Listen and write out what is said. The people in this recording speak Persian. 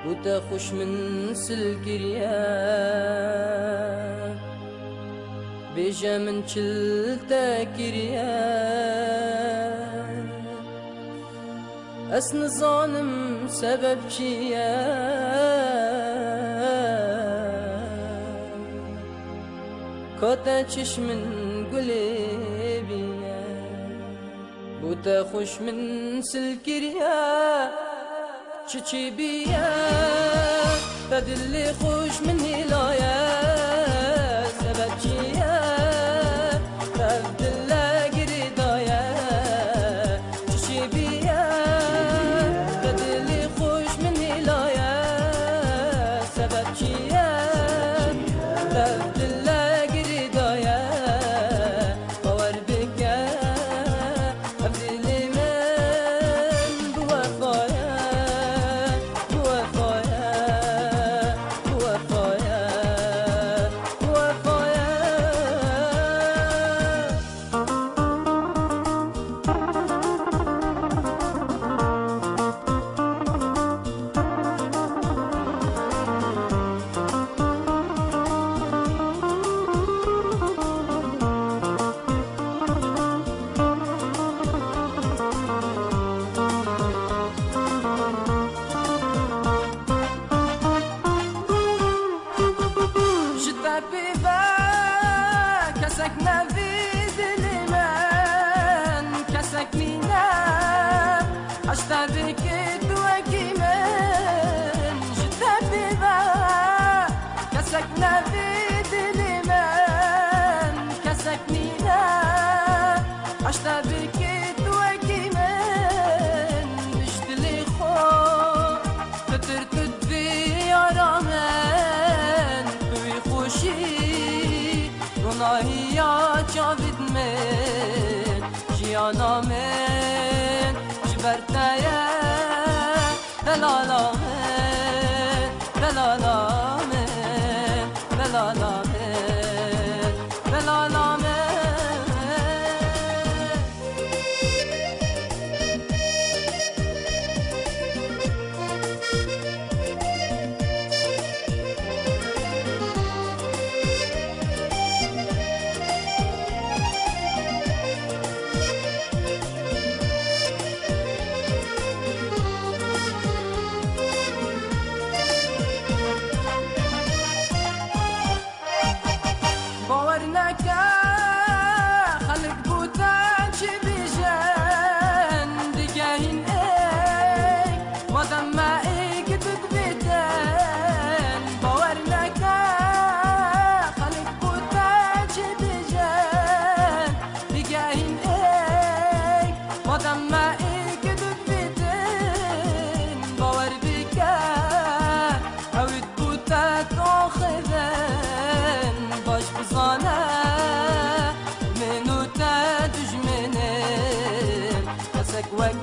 وتخش من سلكريا بيجا من شلتا كريا أسن ظالم سبب شيا كاتا چش من قلبيا وتخش من سلكريا چچی بیا بدلی خوش من هلایا سبب چیا بدل گریدایا چچی بیا بدلی خوش من هلایا سبب چیا بدل گریدایا باور بکا بدلی من بوفایا كسك نفيد الإيمان كسك مينا أشترك دوكيمان جدا بيبا كسك نفيد الإيمان كسك مينا أشترك دوكيمان مجدلي خو تترتد في عرامان بوي خوشي گناهیا جاوید من جیانا من جبرتایا دلالا من دلالا من دلالا من دلالا من خلق بوتان چی بیجن دیگهین ای مادم ما ای گدود بیدن باور نکن خلق بوتان چی بیجن دیگهین ای مادم ما ای گدود بیدن باور بکن اوید بوتان آخرن باش بزانه منو تا دجمنم كسك وقت